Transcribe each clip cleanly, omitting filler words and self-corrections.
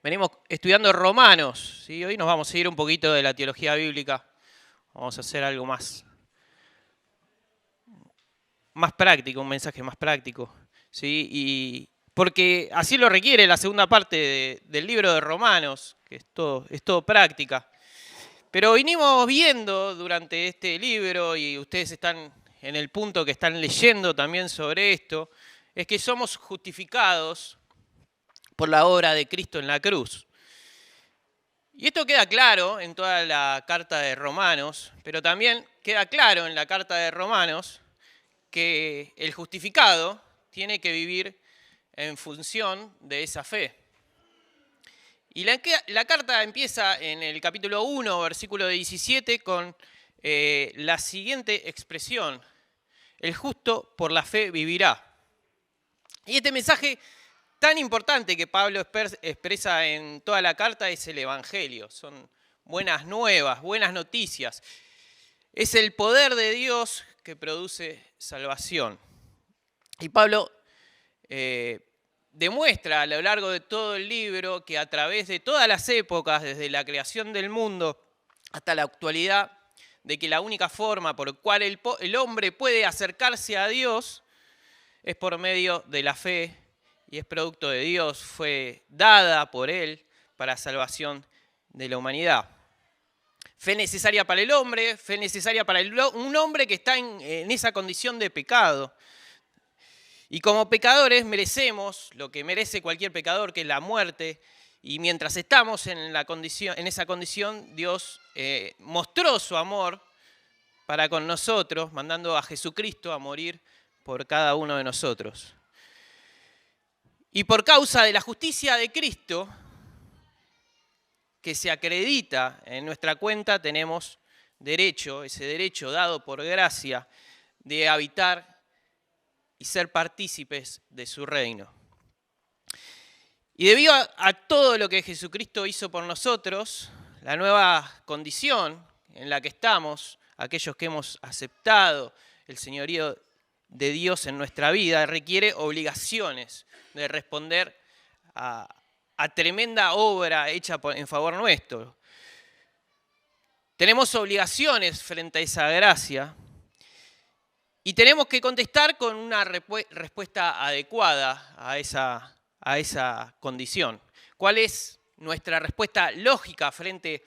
Venimos estudiando Romanos, ¿sí? Hoy nos vamos a ir un poquito de la teología bíblica. Vamos a hacer algo más práctico, un mensaje más práctico, ¿sí? Y porque así lo requiere la segunda parte del libro de Romanos, que es todo práctica. Pero vinimos viendo durante este libro, y ustedes están en el punto que están leyendo también sobre esto, es que somos justificados por la obra de Cristo en la cruz. Y esto queda claro en toda la carta de Romanos, pero también queda claro en la carta de Romanos que el justificado tiene que vivir en función de esa fe. Y la carta empieza en el capítulo 1, versículo 17, con la siguiente expresión: el justo por la fe vivirá. Y este mensaje tan importante que Pablo expresa en toda la carta es el Evangelio. Son buenas nuevas, buenas noticias. Es el poder de Dios que produce salvación. Y Pablo demuestra a lo largo de todo el libro que a través de todas las épocas, desde la creación del mundo hasta la actualidad, de que la única forma por la cual el hombre puede acercarse a Dios es por medio de la fe, y es producto de Dios, fue dada por Él para salvación de la humanidad. Fe necesaria para el hombre, fe necesaria para un hombre que está en esa condición de pecado. Y como pecadores merecemos lo que merece cualquier pecador, que es la muerte. Y mientras estamos en esa condición, Dios mostró su amor para con nosotros, mandando a Jesucristo a morir por cada uno de nosotros. Y por causa de la justicia de Cristo, que se acredita en nuestra cuenta, tenemos derecho, ese derecho dado por gracia, de habitar y ser partícipes de su reino. Y debido a todo lo que Jesucristo hizo por nosotros, la nueva condición en la que estamos, aquellos que hemos aceptado el señorío de Dios en nuestra vida, requiere obligaciones de responder a tremenda obra hecha en favor nuestro. Tenemos obligaciones frente a esa gracia y tenemos que contestar con una respuesta adecuada a esa condición. ¿Cuál es nuestra respuesta lógica frente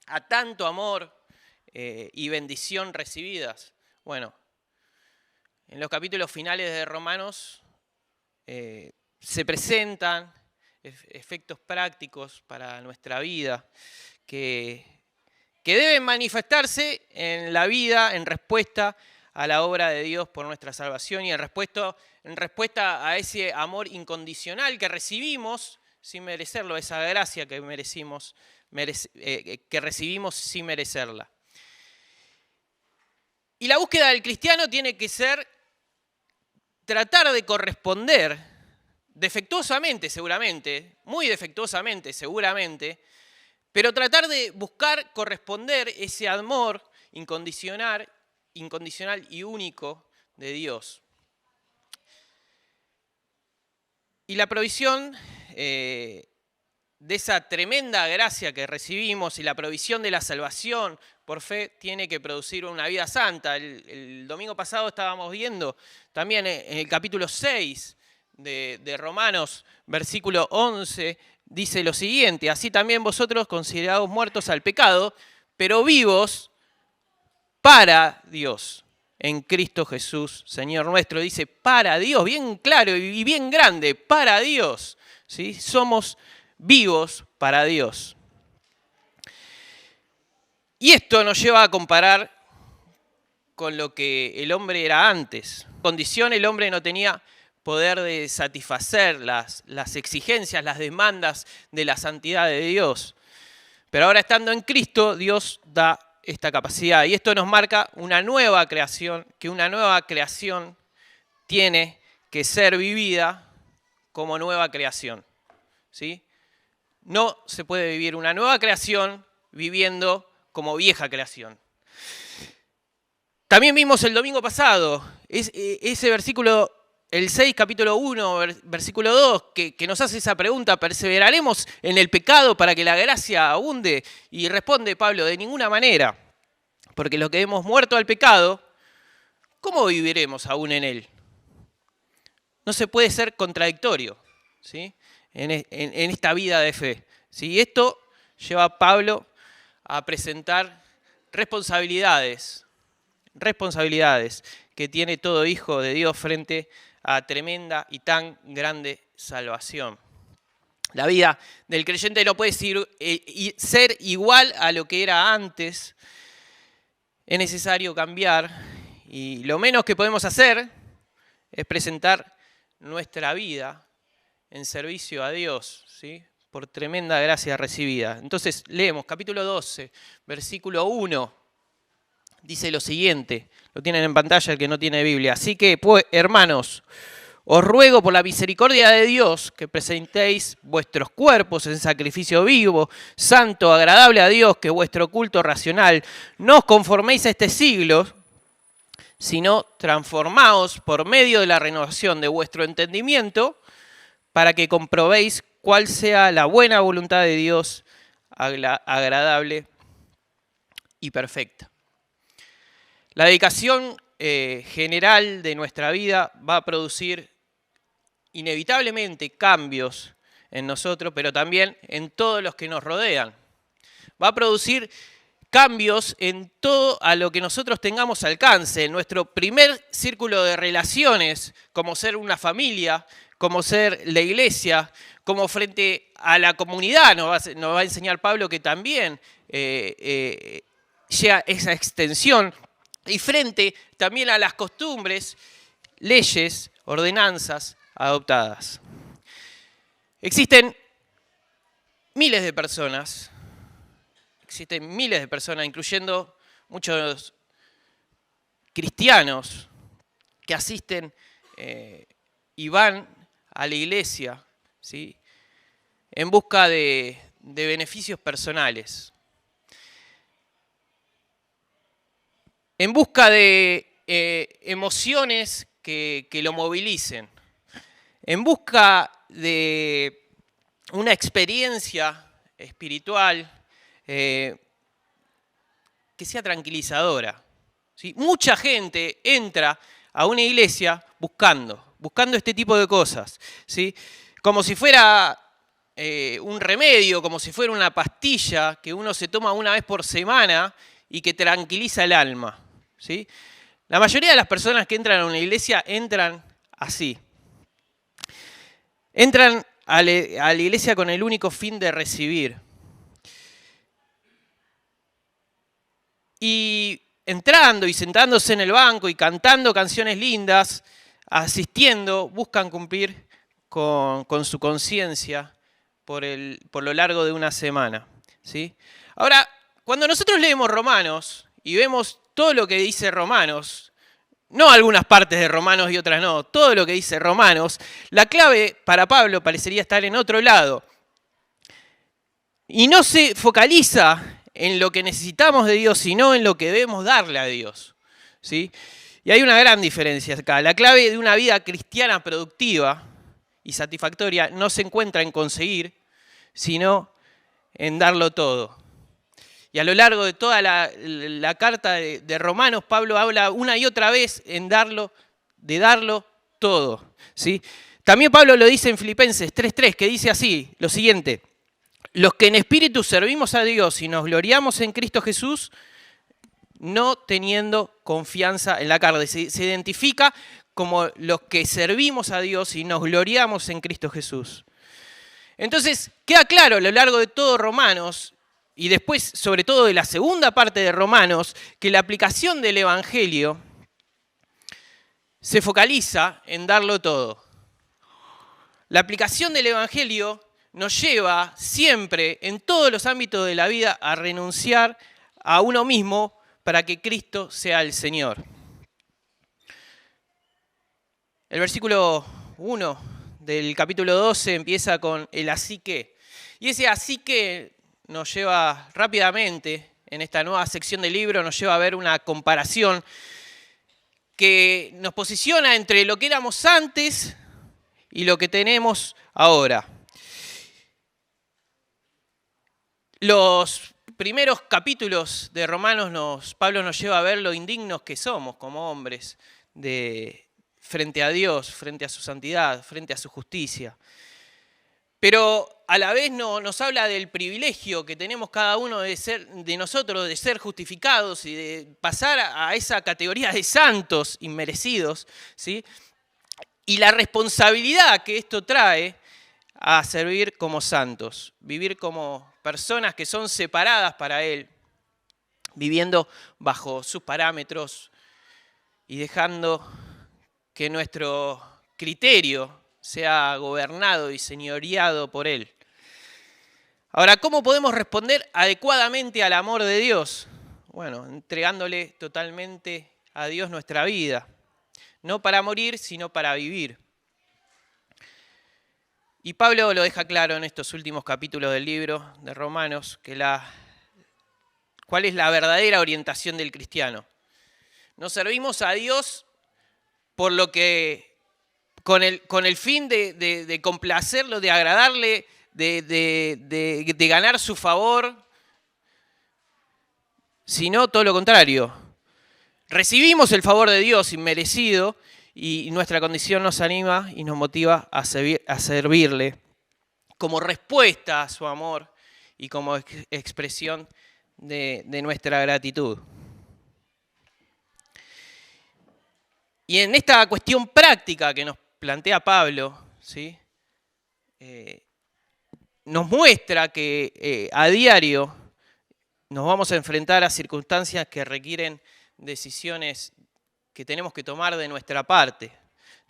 a tanto amor y bendición recibidas? Bueno, en los capítulos finales de Romanos se presentan efectos prácticos para nuestra vida que deben manifestarse en la vida en respuesta a la obra de Dios por nuestra salvación y en respuesta a ese amor incondicional que recibimos sin merecerlo, esa gracia que recibimos sin merecerla. Y la búsqueda del cristiano tiene que ser tratar de corresponder defectuosamente seguramente, muy defectuosamente seguramente, pero tratar de buscar corresponder ese amor incondicional y único de Dios. Y la provisión de esa tremenda gracia que recibimos y la provisión de la salvación por fe tiene que producir una vida santa. El domingo pasado estábamos viendo también en el capítulo 6 de Romanos, versículo 11, dice lo siguiente: así también vosotros, considerados muertos al pecado, pero vivos para Dios, en Cristo Jesús, Señor nuestro. Dice para Dios, bien claro y bien grande, para Dios, ¿sí? Somos vivos para Dios. Y esto nos lleva a comparar con lo que el hombre era antes. En condición, el hombre no tenía poder de satisfacer las exigencias, las demandas de la santidad de Dios. Pero ahora, estando en Cristo, Dios da esta capacidad. Y esto nos marca una nueva creación, que una nueva creación tiene que ser vivida como nueva creación, ¿sí? No se puede vivir una nueva creación viviendo como vieja creación. También vimos el domingo pasado ese versículo el 6, capítulo 1, versículo 2, que nos hace esa pregunta, ¿perseveraremos en el pecado para que la gracia abunde? Y responde Pablo, de ninguna manera, porque los que hemos muerto al pecado, ¿cómo viviremos aún en él? No se puede ser contradictorio, ¿sí? en esta vida de fe. ¿Sí? Y esto lleva a Pablo a presentar responsabilidades que tiene todo hijo de Dios frente a tremenda y tan grande salvación. La vida del creyente no puede ser igual a lo que era antes. Es necesario cambiar y lo menos que podemos hacer es presentar nuestra vida en servicio a Dios, ¿sí? Por tremenda gracia recibida. Entonces leemos capítulo 12, versículo 1. Dice lo siguiente, lo tienen en pantalla el que no tiene Biblia. Así que, pues, hermanos, os ruego por la misericordia de Dios que presentéis vuestros cuerpos en sacrificio vivo, santo, agradable a Dios, que vuestro culto racional. No os conforméis a este siglo, sino transformaos por medio de la renovación de vuestro entendimiento para que comprobéis cuál sea la buena voluntad de Dios, agradable y perfecta. La dedicación general de nuestra vida va a producir inevitablemente cambios en nosotros, pero también en todos los que nos rodean. Va a producir cambios en todo a lo que nosotros tengamos alcance, en nuestro primer círculo de relaciones, como ser una familia, como ser la iglesia, como frente a la comunidad, nos va a enseñar Pablo que también llega esa extensión, y frente también a las costumbres, leyes, ordenanzas adoptadas. Existen miles de personas, incluyendo muchos cristianos que asisten y van a la iglesia, ¿sí? En busca de beneficios personales, en busca de emociones que lo movilicen, en busca de una experiencia espiritual que sea tranquilizadora, ¿sí? Mucha gente entra a una iglesia buscando este tipo de cosas, ¿sí? Como si fuera un remedio, como si fuera una pastilla que uno se toma una vez por semana y que tranquiliza el alma, ¿sí? La mayoría de las personas que entran a una iglesia entran así. Entran a la iglesia con el único fin de recibir. Y entrando y sentándose en el banco y cantando canciones lindas, asistiendo, buscan cumplir con su conciencia por lo largo de una semana, ¿sí? Ahora, cuando nosotros leemos Romanos y vemos todo lo que dice Romanos, no algunas partes de Romanos y otras no, todo lo que dice Romanos, la clave para Pablo parecería estar en otro lado. Y no se focaliza en lo que necesitamos de Dios, sino en lo que debemos darle a Dios, ¿sí? Y hay una gran diferencia acá. La clave de una vida cristiana productiva y satisfactoria no se encuentra en conseguir, sino en darlo todo. Y a lo largo de toda la carta de Romanos, Pablo habla una y otra vez de darlo todo, ¿sí? También Pablo lo dice en Filipenses 3:3, que dice así, lo siguiente: los que en espíritu servimos a Dios y nos gloriamos en Cristo Jesús, no teniendo confianza en la carne. Se identifica como los que servimos a Dios y nos gloriamos en Cristo Jesús. Entonces, queda claro a lo largo de todo Romanos, y después, sobre todo de la segunda parte de Romanos, que la aplicación del Evangelio se focaliza en darlo todo. La aplicación del Evangelio nos lleva siempre, en todos los ámbitos de la vida, a renunciar a uno mismo para que Cristo sea el Señor. El versículo 1 del capítulo 12 empieza con el así que. Y ese así que nos lleva rápidamente, en esta nueva sección del libro, nos lleva a ver una comparación que nos posiciona entre lo que éramos antes y lo que tenemos ahora. Los primeros capítulos de Romanos, Pablo nos lleva a ver lo indignos que somos como hombres frente a Dios, frente a su santidad, frente a su justicia. Pero a la vez nos habla del privilegio que tenemos cada uno de nosotros de ser justificados y de pasar a esa categoría de santos inmerecidos, ¿sí? Y la responsabilidad que esto trae a servir como santos, vivir como personas que son separadas para Él, viviendo bajo sus parámetros y dejando que nuestro criterio sea gobernado y señoreado por Él. Ahora, ¿cómo podemos responder adecuadamente al amor de Dios? Bueno, entregándole totalmente a Dios nuestra vida, no para morir, sino para vivir. Y Pablo lo deja claro en estos últimos capítulos del libro de Romanos, cuál es la verdadera orientación del cristiano. Nos servimos a Dios por lo que, con el fin de complacerlo, de agradarle, de ganar su favor, sino todo lo contrario. Recibimos el favor de Dios inmerecido y nuestra condición nos anima y nos motiva a servirle como respuesta a su amor y como expresión de nuestra gratitud. Y en esta cuestión práctica que nos plantea Pablo, ¿sí? Nos muestra que a diario nos vamos a enfrentar a circunstancias que requieren decisiones que tenemos que tomar de nuestra parte.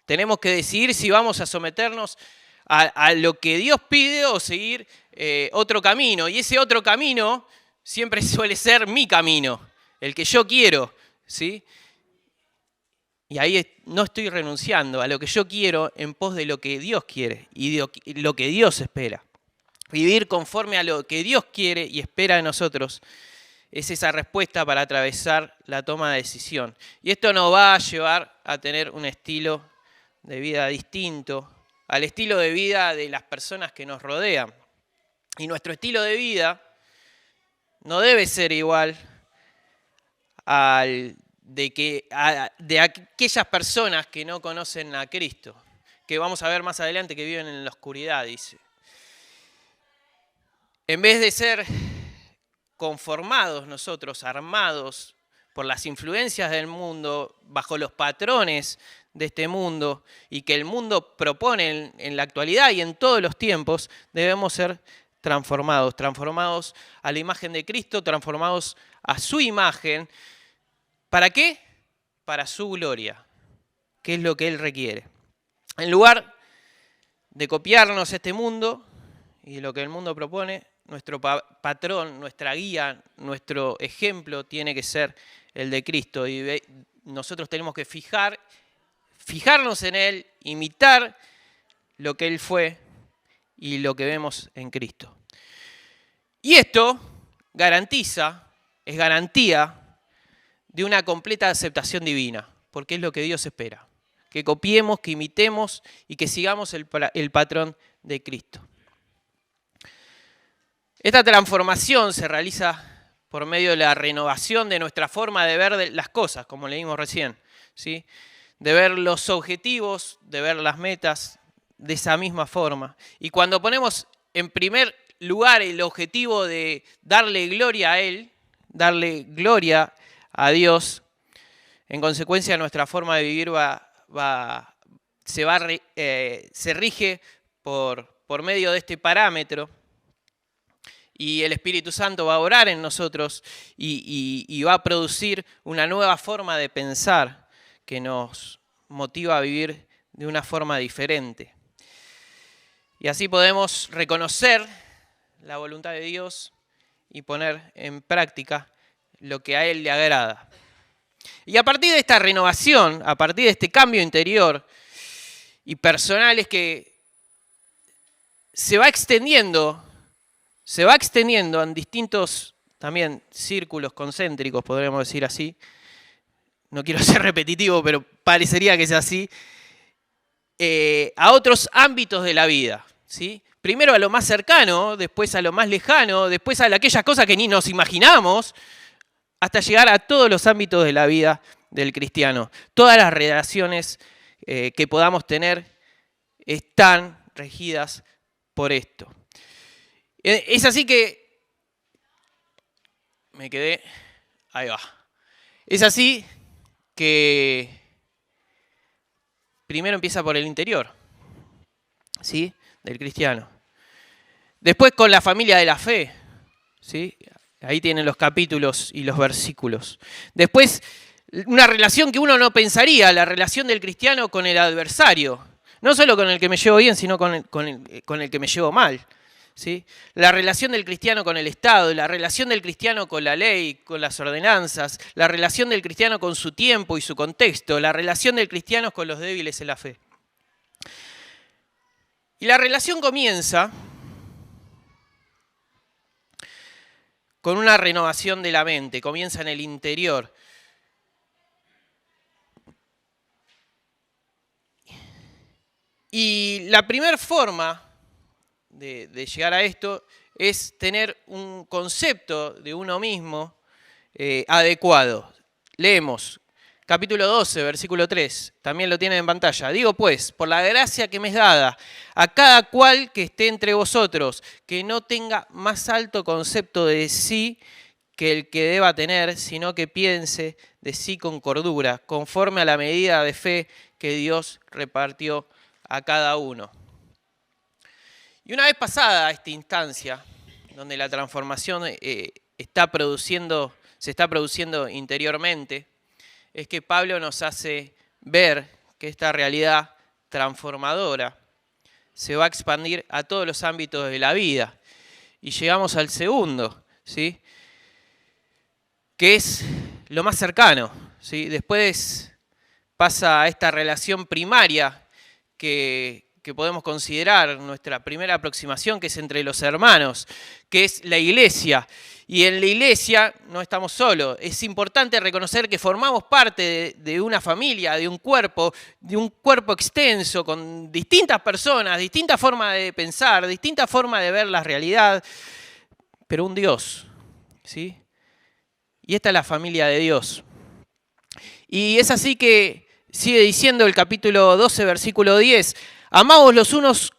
Tenemos que decidir si vamos a someternos a lo que Dios pide o seguir otro camino. Y ese otro camino siempre suele ser mi camino, el que yo quiero, ¿sí? Y ahí no estoy renunciando a lo que yo quiero en pos de lo que Dios quiere y de lo que Dios espera. Vivir conforme a lo que Dios quiere y espera de nosotros es esa respuesta para atravesar la toma de decisión. Y esto nos va a llevar a tener un estilo de vida distinto al estilo de vida de las personas que nos rodean. Y nuestro estilo de vida no debe ser igual al de aquellas personas que no conocen a Cristo, que vamos a ver más adelante que viven en la oscuridad, dice. En vez de ser conformados nosotros, armados por las influencias del mundo, bajo los patrones de este mundo y que el mundo propone en la actualidad y en todos los tiempos, debemos ser transformados a la imagen de Cristo, transformados a su imagen. ¿Para qué? Para su gloria, que es lo que Él requiere. En lugar de copiarnos este mundo y lo que el mundo propone, nuestro patrón, nuestra guía, nuestro ejemplo tiene que ser el de Cristo. Y nosotros tenemos que fijarnos en Él, imitar lo que Él fue y lo que vemos en Cristo. Y esto es garantía de una completa aceptación divina, porque es lo que Dios espera. Que copiemos, que imitemos y que sigamos el patrón de Cristo. Esta transformación se realiza por medio de la renovación de nuestra forma de ver las cosas, como leímos recién, ¿sí? De ver los objetivos, de ver las metas de esa misma forma. Y cuando ponemos en primer lugar el objetivo de darle gloria a Él, darle gloria a Dios, en consecuencia nuestra forma de vivir se rige por medio de este parámetro. Y el Espíritu Santo va a orar en nosotros y va a producir una nueva forma de pensar que nos motiva a vivir de una forma diferente. Y así podemos reconocer la voluntad de Dios y poner en práctica lo que a Él le agrada. Y a partir de esta renovación, a partir de este cambio interior y personal, es que se va extendiendo en distintos también círculos concéntricos, podríamos decir así, no quiero ser repetitivo, pero parecería que es así, a otros ámbitos de la vida, ¿sí? Primero a lo más cercano, después a lo más lejano, después a aquellas cosas que ni nos imaginamos, hasta llegar a todos los ámbitos de la vida del cristiano. Todas las relaciones que podamos tener están regidas por esto. Es así que... Me quedé... Ahí va. Es así que primero empieza por el interior, ¿sí? Del cristiano. Después con la familia de la fe, ¿sí? Ahí tienen los capítulos y los versículos. Después, una relación que uno no pensaría, la relación del cristiano con el adversario. No solo con el que me llevo bien, sino con el que me llevo mal, ¿sí? La relación del cristiano con el Estado, la relación del cristiano con la ley, con las ordenanzas, la relación del cristiano con su tiempo y su contexto, la relación del cristiano con los débiles en la fe. Y la relación comienza con una renovación de la mente, comienza en el interior. Y la primera forma de llegar a esto es tener un concepto de uno mismo adecuado. Leemos capítulo 12, versículo 3, también lo tienen en pantalla. Digo pues, por la gracia que me es dada, a cada cual que esté entre vosotros, que no tenga más alto concepto de sí que el que deba tener, sino que piense de sí con cordura, conforme a la medida de fe que Dios repartió a cada uno. Y una vez pasada esta instancia, donde la transformación se está produciendo interiormente, es que Pablo nos hace ver que esta realidad transformadora se va a expandir a todos los ámbitos de la vida. Y llegamos al segundo, ¿sí? Que es lo más cercano, ¿sí? Después pasa a esta relación primaria que podemos considerar nuestra primera aproximación, que es entre los hermanos, que es la iglesia. Y en la iglesia no estamos solos. Es importante reconocer que formamos parte de una familia, de un cuerpo extenso, con distintas personas, distintas formas de pensar, distintas formas de ver la realidad, pero un Dios, ¿sí? Y esta es la familia de Dios. Y es así que sigue diciendo el capítulo 12, versículo 10, amaos los unos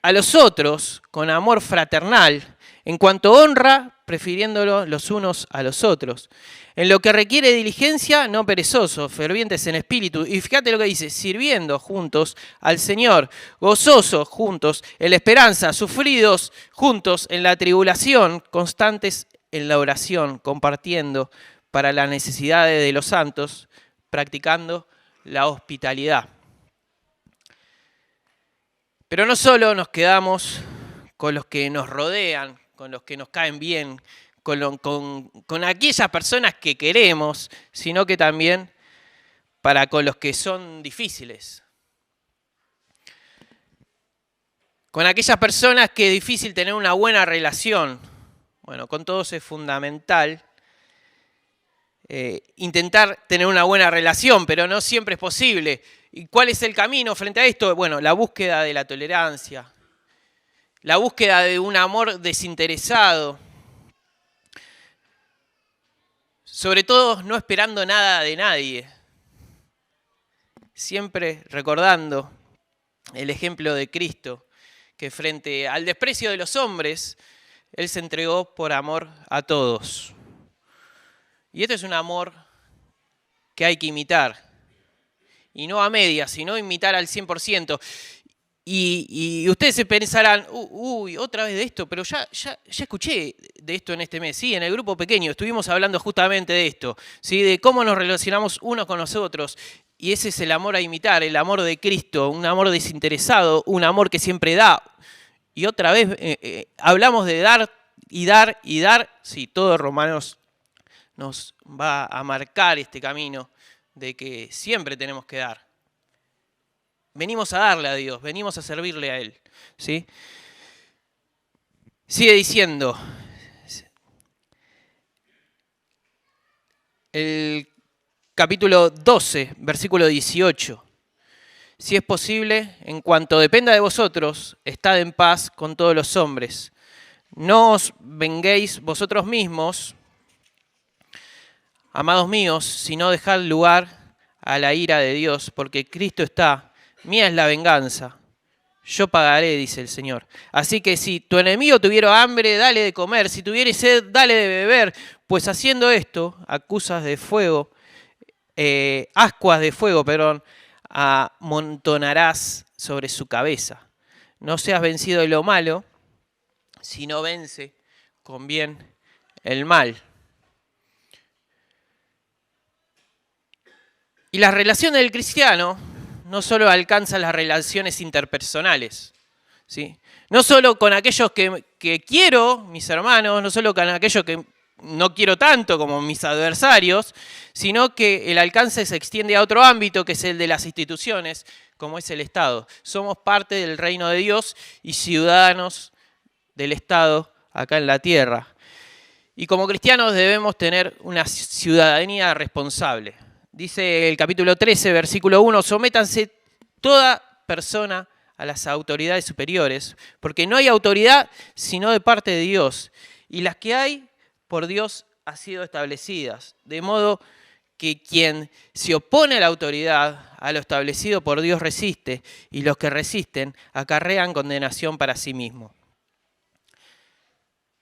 a los otros con amor fraternal, en cuanto honra, prefiriéndolo los unos a los otros. En lo que requiere diligencia, no perezosos, fervientes en espíritu. Y fíjate lo que dice, sirviendo juntos al Señor, gozosos juntos en la esperanza, sufridos juntos en la tribulación, constantes en la oración, compartiendo para las necesidades de los santos, practicando la hospitalidad. Pero no solo nos quedamos con los que nos rodean, con los que nos caen bien, con aquellas personas que queremos, sino que también para con los que son difíciles. Con aquellas personas que es difícil tener una buena relación. Bueno, con todos es fundamental intentar tener una buena relación, pero no siempre es posible. ¿Y cuál es el camino frente a esto? Bueno, la búsqueda de la tolerancia, la búsqueda de un amor desinteresado, sobre todo no esperando nada de nadie, siempre recordando el ejemplo de Cristo, que frente al desprecio de los hombres, Él se entregó por amor a todos. Y este es un amor que hay que imitar. Y no a medias, sino imitar al 100%. Y ustedes se pensarán, uy, otra vez de esto, pero ya escuché de esto en este mes. Sí, en el grupo pequeño estuvimos hablando justamente de esto, ¿sí? De cómo nos relacionamos unos con los otros. Y ese es el amor a imitar, el amor de Cristo, un amor desinteresado, un amor que siempre da. Y otra vez hablamos de dar y dar y dar. Sí, todo Romanos nos va a marcar este camino de que siempre tenemos que dar. Venimos a darle a Dios, venimos a servirle a Él, ¿sí? Sigue diciendo, el capítulo 12, versículo 18. Si es posible, en cuanto dependa de vosotros, estad en paz con todos los hombres. No os venguéis vosotros mismos, amados míos, sino dejad lugar a la ira de Dios, porque Cristo está, mía es la venganza. Yo pagaré, dice el Señor. Así que si tu enemigo tuviera hambre, dale de comer. Si tuviera sed, dale de beber. Pues haciendo esto, ascuas de fuego, amontonarás sobre su cabeza. No seas vencido de lo malo, sino vence con bien el mal. Y la relación del cristiano no solo alcanza las relaciones interpersonales, ¿sí? No solo con aquellos que quiero, mis hermanos, no solo con aquellos que no quiero tanto como mis adversarios, sino que el alcance se extiende a otro ámbito, que es el de las instituciones, como es el Estado. Somos parte del reino de Dios y ciudadanos del Estado acá en la tierra. Y como cristianos debemos tener una ciudadanía responsable. Dice el capítulo 13, versículo 1, sométanse toda persona a las autoridades superiores, porque no hay autoridad sino de parte de Dios, y las que hay por Dios han sido establecidas, de modo que quien se opone a la autoridad, a lo establecido por Dios resiste, y los que resisten acarrean condenación para sí mismo.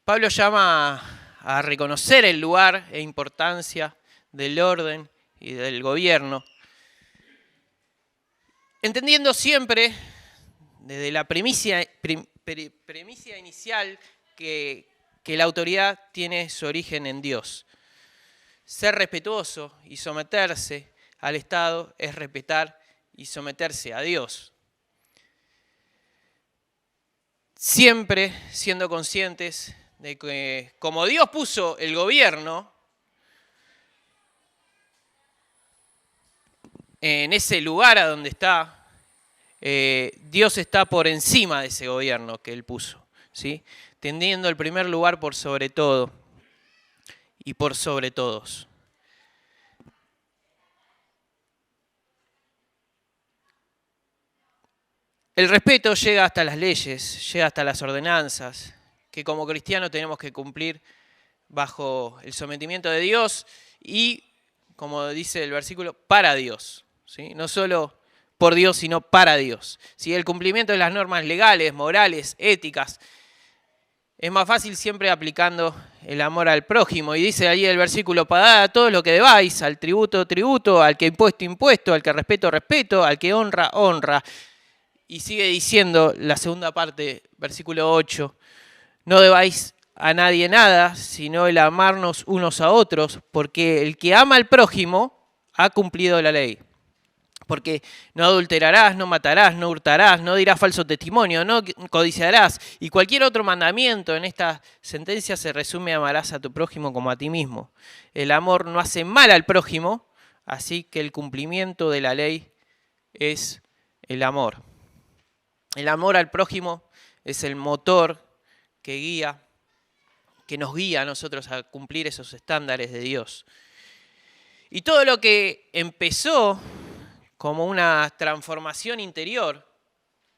Pablo llama a reconocer el lugar e importancia del orden y del gobierno, entendiendo siempre desde la premisa inicial que la autoridad tiene su origen en Dios. Ser respetuoso y someterse al Estado es respetar y someterse a Dios. Siempre siendo conscientes de que como Dios puso el gobierno en ese lugar a donde está, Dios está por encima de ese gobierno que Él puso, ¿sí? Teniendo el primer lugar por sobre todo y por sobre todos. El respeto llega hasta las leyes, llega hasta las ordenanzas, que como cristianos tenemos que cumplir bajo el sometimiento de Dios y, como dice el versículo, para Dios, ¿sí? No solo por Dios, sino para Dios, ¿sí? El cumplimiento de las normas legales, morales, éticas, es más fácil siempre aplicando el amor al prójimo. Y dice ahí el versículo, pagad a todos lo que debáis, al tributo, tributo, al que impuesto, al que respeto, respeto, al que honra, honra. Y sigue diciendo la segunda parte, versículo 8, no debáis a nadie nada, sino el amarnos unos a otros, porque el que ama al prójimo ha cumplido la ley. Porque no adulterarás, no matarás, no hurtarás, no dirás falso testimonio, no codiciarás. Y cualquier otro mandamiento en esta sentencia se resume: amarás a tu prójimo como a ti mismo. El amor no hace mal al prójimo, así que el cumplimiento de la ley es el amor. El amor al prójimo es el motor que nos guía a nosotros a cumplir esos estándares de Dios. Y todo lo que empezó como una transformación interior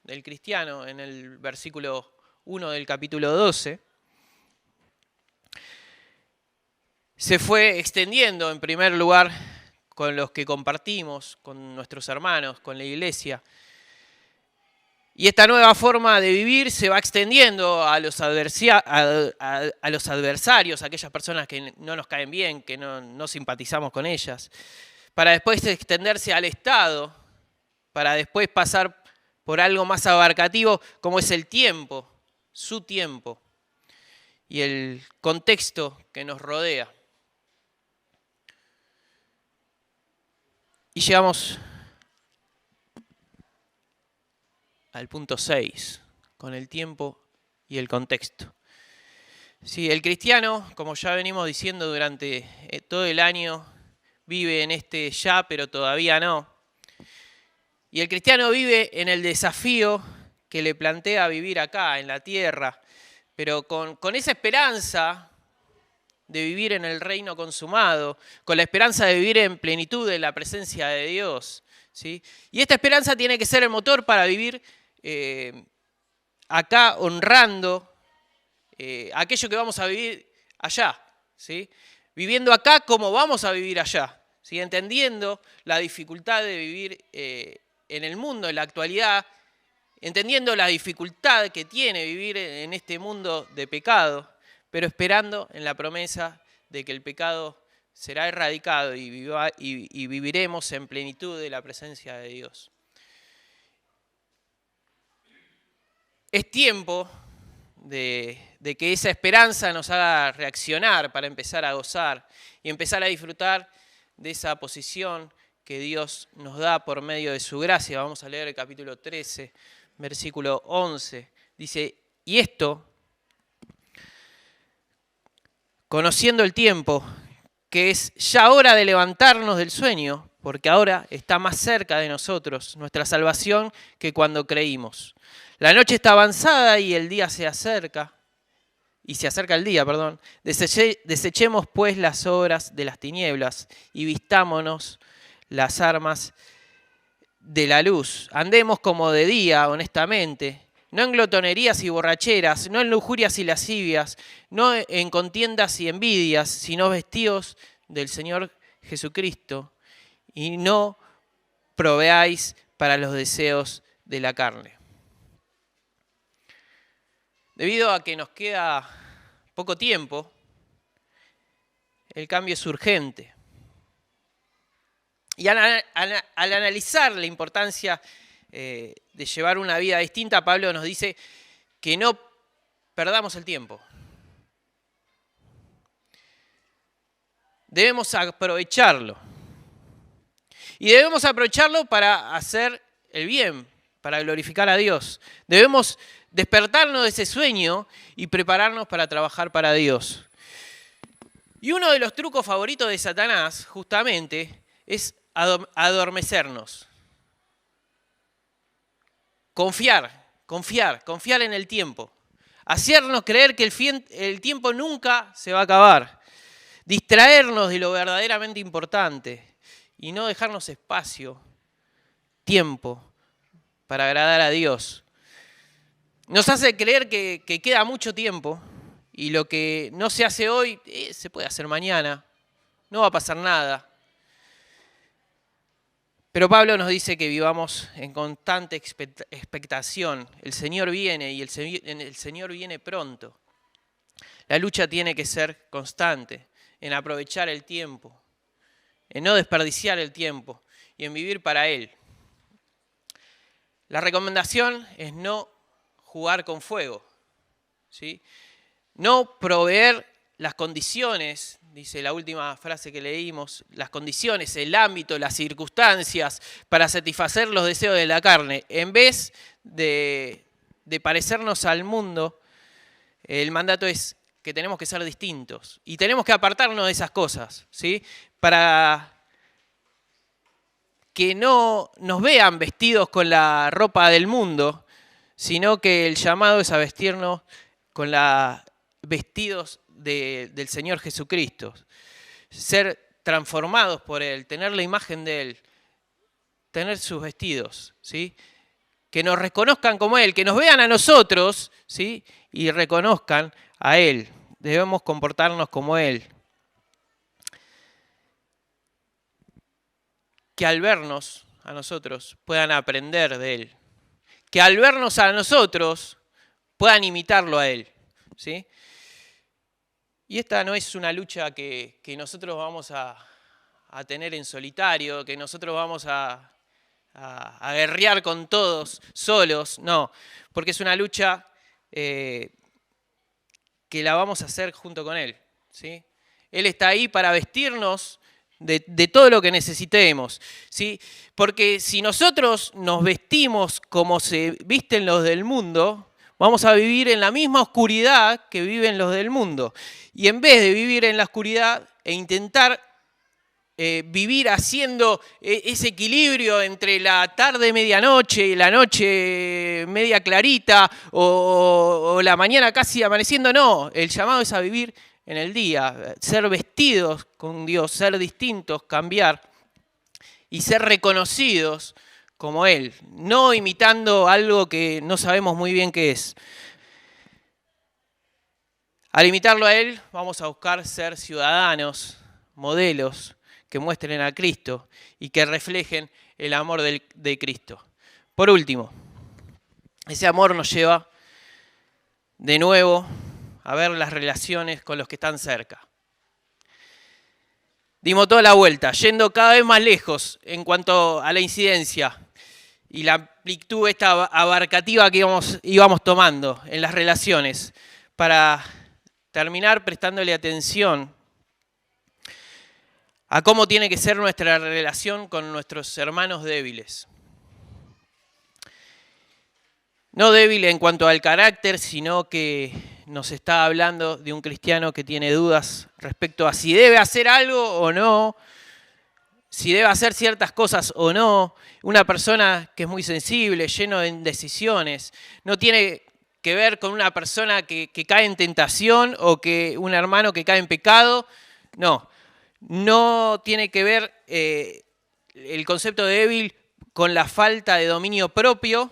del cristiano en el versículo 1 del capítulo 12, se fue extendiendo en primer lugar con los que compartimos, con nuestros hermanos, con la iglesia. Y esta nueva forma de vivir se va extendiendo a los adversarios, a aquellas personas que no nos caen bien, que no simpatizamos con ellas, para después extenderse al Estado, para después pasar por algo más abarcativo como es el tiempo, su tiempo y el contexto que nos rodea. Y llegamos al punto 6, con el tiempo y el contexto. Sí, el cristiano, como ya venimos diciendo durante todo el año, vive en este ya, pero todavía no. Y el cristiano vive en el desafío que le plantea vivir acá, en la tierra, pero con esa esperanza de vivir en el reino consumado, con la esperanza de vivir en plenitud de la presencia de Dios, ¿sí? Y esta esperanza tiene que ser el motor para vivir acá honrando aquello que vamos a vivir allá, ¿sí? Viviendo acá como vamos a vivir allá, ¿sí? Entendiendo la dificultad de vivir en el mundo, en la actualidad, entendiendo la dificultad que tiene vivir en este mundo de pecado, pero esperando en la promesa de que el pecado será erradicado y viviremos en plenitud de la presencia de Dios. Es tiempo de que esa esperanza nos haga reaccionar para empezar a gozar y empezar a disfrutar de esa posición que Dios nos da por medio de su gracia. Vamos a leer el capítulo 13, versículo 11. Dice, y esto, conociendo el tiempo, que es ya hora de levantarnos del sueño, porque ahora está más cerca de nosotros nuestra salvación que cuando creímos. La noche está avanzada y el día se acerca, el día. Desechemos pues las obras de las tinieblas y vistámonos las armas de la luz. Andemos como de día, honestamente, no en glotonerías y borracheras, no en lujurias y lascivias, no en contiendas y envidias, sino vestidos del Señor Jesucristo, y no proveáis para los deseos de la carne. Debido a que nos queda poco tiempo, el cambio es urgente. Y al analizar la importancia de llevar una vida distinta, Pablo nos dice que no perdamos el tiempo. Debemos aprovecharlo. Y debemos aprovecharlo para hacer el bien, para glorificar a Dios. Debemos despertarnos de ese sueño y prepararnos para trabajar para Dios. Y uno de los trucos favoritos de Satanás, justamente, es adormecernos. Confiar en el tiempo. Hacernos creer que el tiempo nunca se va a acabar. Distraernos de lo verdaderamente importante y no dejarnos espacio, tiempo, para agradar a Dios. Nos hace creer que queda mucho tiempo y lo que no se hace hoy se puede hacer mañana, no va a pasar nada. Pero Pablo nos dice que vivamos en constante expectación. El Señor viene y el Señor viene pronto. La lucha tiene que ser constante en aprovechar el tiempo, en no desperdiciar el tiempo y en vivir para Él. La recomendación es no jugar con fuego, ¿sí? No proveer las condiciones, dice la última frase que leímos, las condiciones, el ámbito, las circunstancias para satisfacer los deseos de la carne. En vez de parecernos al mundo, el mandato es que tenemos que ser distintos y tenemos que apartarnos de esas cosas, ¿sí? Para que no nos vean vestidos con la ropa del mundo, sino que el llamado es a vestirnos con vestidos del Señor Jesucristo. Ser transformados por Él, tener la imagen de Él, tener sus vestidos, ¿sí? Que nos reconozcan como Él, que nos vean a nosotros, ¿sí? Y reconozcan a Él. Debemos comportarnos como Él. Que al vernos a nosotros puedan aprender de Él. Que al vernos a nosotros puedan imitarlo a Él, ¿sí? Y esta no es una lucha que nosotros vamos a tener en solitario, que nosotros vamos a guerrear con todos solos, no, porque es una lucha que la vamos a hacer junto con Él, ¿sí? Él está ahí para vestirnos de todo lo que necesitemos, ¿sí? Porque si nosotros nos vestimos como se visten los del mundo, vamos a vivir en la misma oscuridad que viven los del mundo. Y en vez de vivir en la oscuridad e intentar vivir haciendo ese equilibrio entre la tarde medianoche y la noche media clarita o la mañana casi amaneciendo, no. El llamado es a vivir en el día, ser vestidos con Dios, ser distintos, cambiar y ser reconocidos como Él, no imitando algo que no sabemos muy bien qué es. Al imitarlo a Él, vamos a buscar ser ciudadanos, modelos que muestren a Cristo y que reflejen el amor de Cristo. Por último, ese amor nos lleva de nuevo a ver las relaciones con los que están cerca. Dimos toda la vuelta, yendo cada vez más lejos en cuanto a la incidencia y la amplitud esta abarcativa que íbamos tomando en las relaciones, para terminar prestándole atención a cómo tiene que ser nuestra relación con nuestros hermanos débiles. No débil en cuanto al carácter, sino que nos está hablando de un cristiano que tiene dudas respecto a si debe hacer algo o no, si debe hacer ciertas cosas o no. Una persona que es muy sensible, lleno de indecisiones, no tiene que ver con una persona que cae en tentación o que un hermano que cae en pecado. No tiene que ver el concepto de débil con la falta de dominio propio.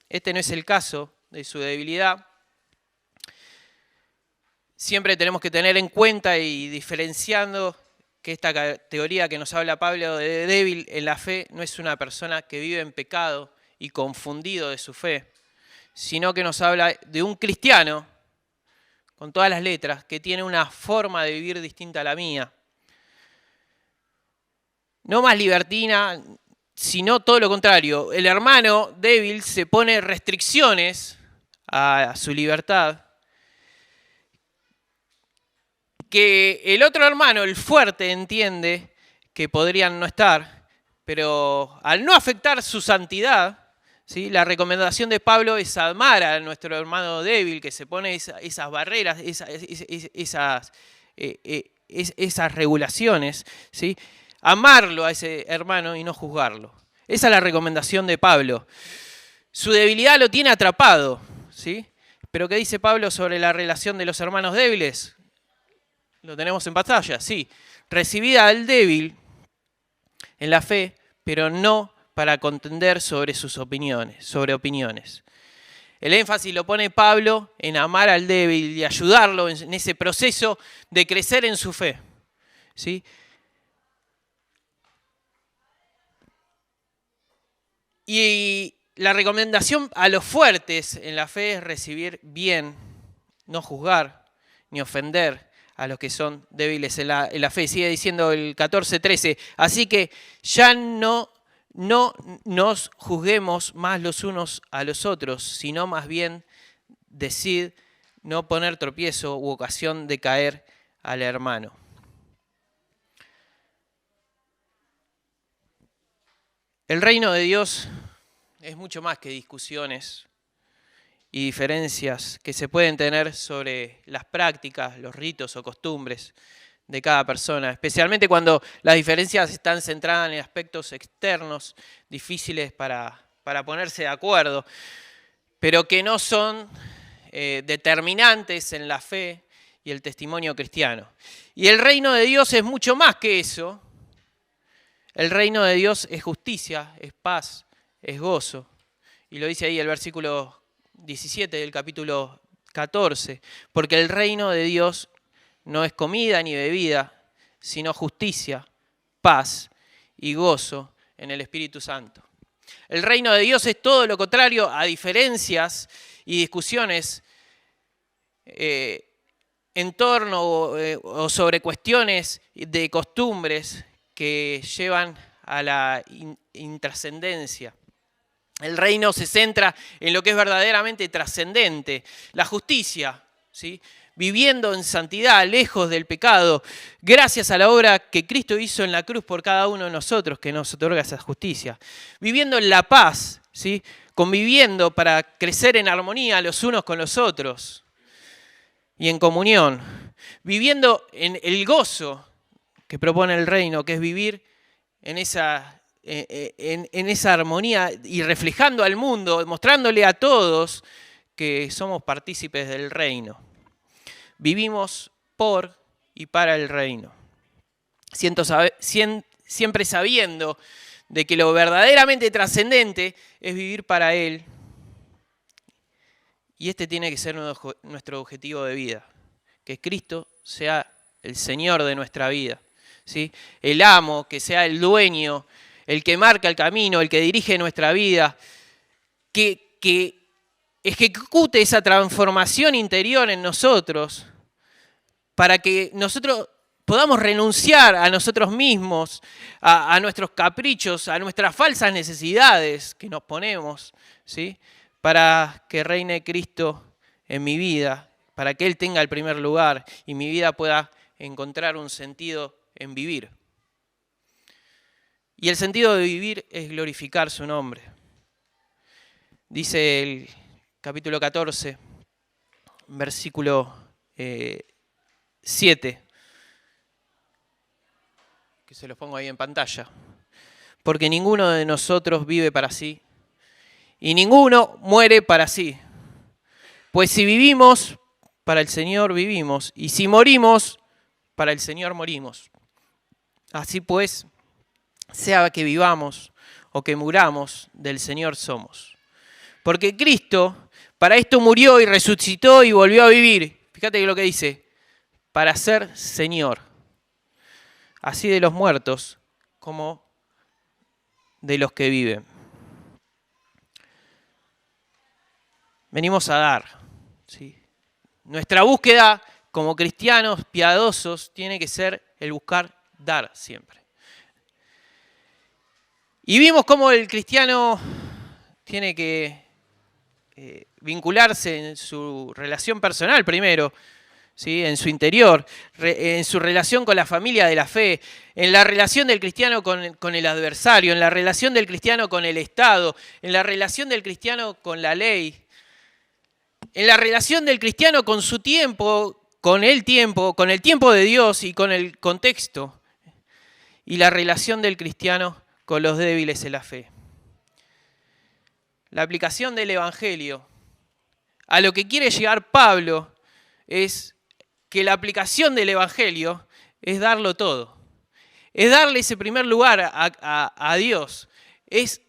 Este no es el caso de su debilidad. Siempre tenemos que tener en cuenta y diferenciando que esta categoría que nos habla Pablo de débil en la fe no es una persona que vive en pecado y confundido de su fe, sino que nos habla de un cristiano, con todas las letras, que tiene una forma de vivir distinta a la mía. No más libertina, sino todo lo contrario. El hermano débil se pone restricciones a su libertad, que el otro hermano, el fuerte, entiende que podrían no estar, pero al no afectar su santidad, ¿sí? La recomendación de Pablo es amar a nuestro hermano débil, que se pone esas barreras, esas regulaciones, ¿sí? Amarlo a ese hermano y no juzgarlo. Esa es la recomendación de Pablo. Su debilidad lo tiene atrapado, ¿sí? Pero ¿qué dice Pablo sobre la relación de los hermanos débiles? Lo tenemos en pantalla, sí. Recibida al débil en la fe, pero no para contender sobre sus opiniones, El énfasis lo pone Pablo en amar al débil y ayudarlo en ese proceso de crecer en su fe, ¿sí? Y la recomendación a los fuertes en la fe es recibir bien, no juzgar ni ofender a los que son débiles en la fe. Sigue diciendo el 14:13. Así que ya no nos juzguemos más los unos a los otros, sino más bien decid no poner tropiezo u ocasión de caer al hermano. El reino de Dios es mucho más que discusiones y diferencias que se pueden tener sobre las prácticas, los ritos o costumbres de cada persona, especialmente cuando las diferencias están centradas en aspectos externos difíciles para ponerse de acuerdo, pero que no son determinantes en la fe y el testimonio cristiano. Y el reino de Dios es mucho más que eso. El reino de Dios es justicia, es paz, es gozo. Y lo dice ahí el versículo 17 del capítulo 14. Porque el reino de Dios no es comida ni bebida, sino justicia, paz y gozo en el Espíritu Santo. El reino de Dios es todo lo contrario a diferencias y discusiones en torno o sobre cuestiones de costumbres que llevan a la intrascendencia. El reino se centra en lo que es verdaderamente trascendente, la justicia, ¿sí? Viviendo en santidad, lejos del pecado, gracias a la obra que Cristo hizo en la cruz por cada uno de nosotros, que nos otorga esa justicia. Viviendo en la paz, ¿sí? Conviviendo para crecer en armonía los unos con los otros y en comunión. Viviendo en el gozo que propone el reino, que es vivir en esa armonía y reflejando al mundo, mostrándole a todos que somos partícipes del reino. Vivimos por y para el reino. Siempre sabiendo de que lo verdaderamente trascendente es vivir para Él. Y este tiene que ser nuestro objetivo de vida, que Cristo sea el Señor de nuestra vida, ¿sí? El amo, que sea el dueño, el que marca el camino, el que dirige nuestra vida, que ejecute esa transformación interior en nosotros para que nosotros podamos renunciar a nosotros mismos, a nuestros caprichos, a nuestras falsas necesidades que nos ponemos, ¿sí? Para que reine Cristo en mi vida, para que Él tenga el primer lugar y mi vida pueda encontrar un sentido en vivir. Y el sentido de vivir es glorificar su nombre. Dice el capítulo 14, versículo 7, que se los pongo ahí en pantalla. Porque ninguno de nosotros vive para sí, y ninguno muere para sí. Pues si vivimos, para el Señor vivimos, y si morimos, para el Señor morimos. Así pues, sea que vivamos o que muramos, del Señor somos. Porque Cristo para esto murió y resucitó y volvió a vivir. Fíjate lo que dice, para ser Señor, así de los muertos como de los que viven. Venimos a dar, ¿sí? Nuestra búsqueda como cristianos piadosos tiene que ser el buscar dar siempre. Y vimos cómo el cristiano tiene que vincularse en su relación personal primero, ¿sí? En su interior, en su relación con la familia de la fe, en la relación del cristiano con el adversario, en la relación del cristiano con el Estado, en la relación del cristiano con la ley, en la relación del cristiano con su tiempo, con el tiempo de Dios y con el contexto, y la relación del cristiano con los débiles en la fe. La aplicación del Evangelio a lo que quiere llegar Pablo es que la aplicación del Evangelio es darlo todo. Es darle ese primer lugar a Dios. Es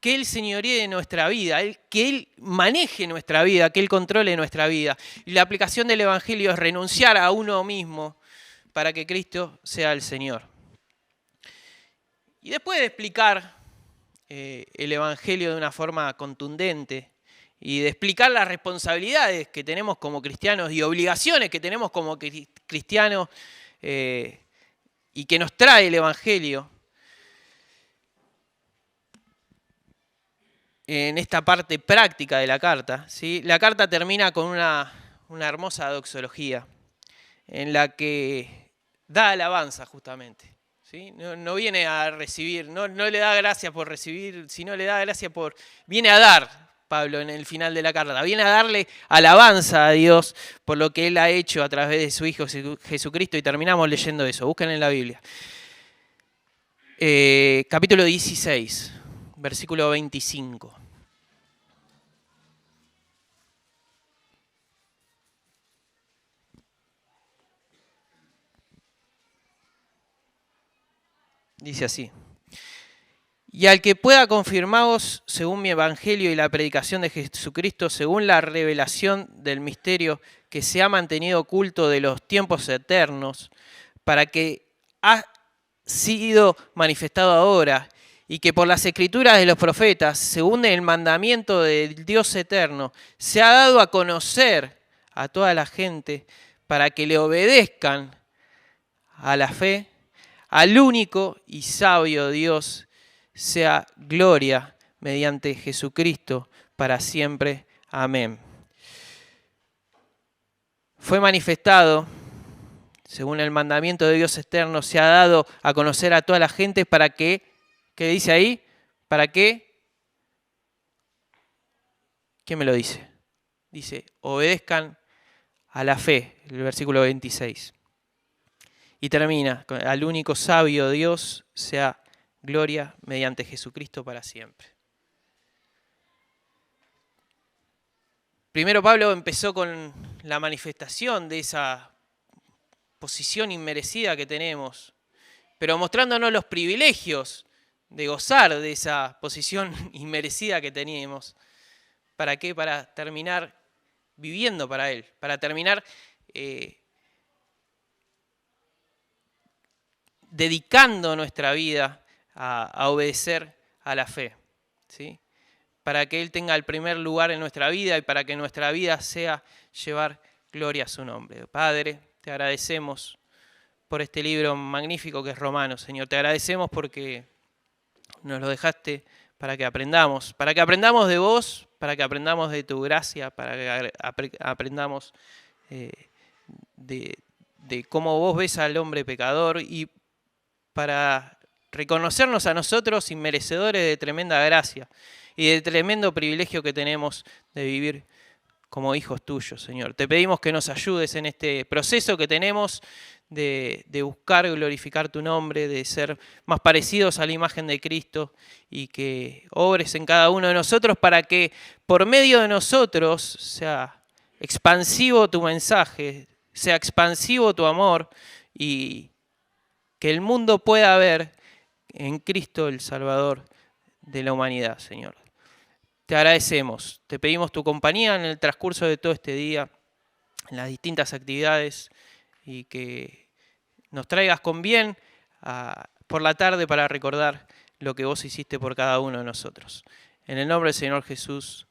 que Él señoree nuestra vida, que Él maneje nuestra vida, que Él controle nuestra vida. Y la aplicación del Evangelio es renunciar a uno mismo para que Cristo sea el Señor. Y después de explicar el Evangelio de una forma contundente y de explicar las responsabilidades que tenemos como cristianos y obligaciones que tenemos como cristianos y que nos trae el Evangelio, en esta parte práctica de la carta, ¿sí? La carta termina con una hermosa doxología en la que da alabanza justamente, ¿sí? No viene a recibir, no le da gracias por recibir, sino le da gracias por... Viene a dar, Pablo, en el final de la carta, viene a darle alabanza a Dios por lo que Él ha hecho a través de su Hijo Jesucristo, y terminamos leyendo eso. Busquen en la Biblia. Capítulo 16, versículo 25. Dice así: y al que pueda confirmaros según mi evangelio y la predicación de Jesucristo, según la revelación del misterio que se ha mantenido oculto de los tiempos eternos, para que ha sido manifestado ahora, y que por las escrituras de los profetas, según el mandamiento del Dios eterno, se ha dado a conocer a toda la gente, para que le obedezcan a la fe, al único y sabio Dios, sea gloria mediante Jesucristo para siempre. Amén. Fue manifestado, según el mandamiento de Dios eterno, se ha dado a conocer a toda la gente para que, ¿qué dice ahí? ¿Para qué? ¿Quién me lo dice? Dice, obedezcan a la fe, el versículo 26. Y termina, al único sabio Dios sea gloria mediante Jesucristo para siempre. Primero Pablo empezó con la manifestación de esa posición inmerecida que tenemos, pero mostrándonos los privilegios de gozar de esa posición inmerecida que teníamos. ¿Para qué? Para terminar viviendo para Él, para terminar dedicando nuestra vida a obedecer a la fe, ¿sí? Para que Él tenga el primer lugar en nuestra vida y para que nuestra vida sea llevar gloria a su nombre. Padre, te agradecemos por este libro magnífico que es Romanos, Señor. Te agradecemos porque nos lo dejaste para que aprendamos de vos, para que aprendamos de tu gracia, para que aprendamos de cómo vos ves al hombre pecador y para reconocernos a nosotros inmerecedores de tremenda gracia y de tremendo privilegio que tenemos de vivir como hijos tuyos, Señor. Te pedimos que nos ayudes en este proceso que tenemos de buscar glorificar tu nombre, de ser más parecidos a la imagen de Cristo y que obres en cada uno de nosotros para que por medio de nosotros sea expansivo tu mensaje, sea expansivo tu amor y que el mundo pueda ver en Cristo el Salvador de la humanidad, Señor. Te agradecemos, te pedimos tu compañía en el transcurso de todo este día, en las distintas actividades y que nos traigas con bien por la tarde para recordar lo que vos hiciste por cada uno de nosotros. En el nombre del Señor Jesús.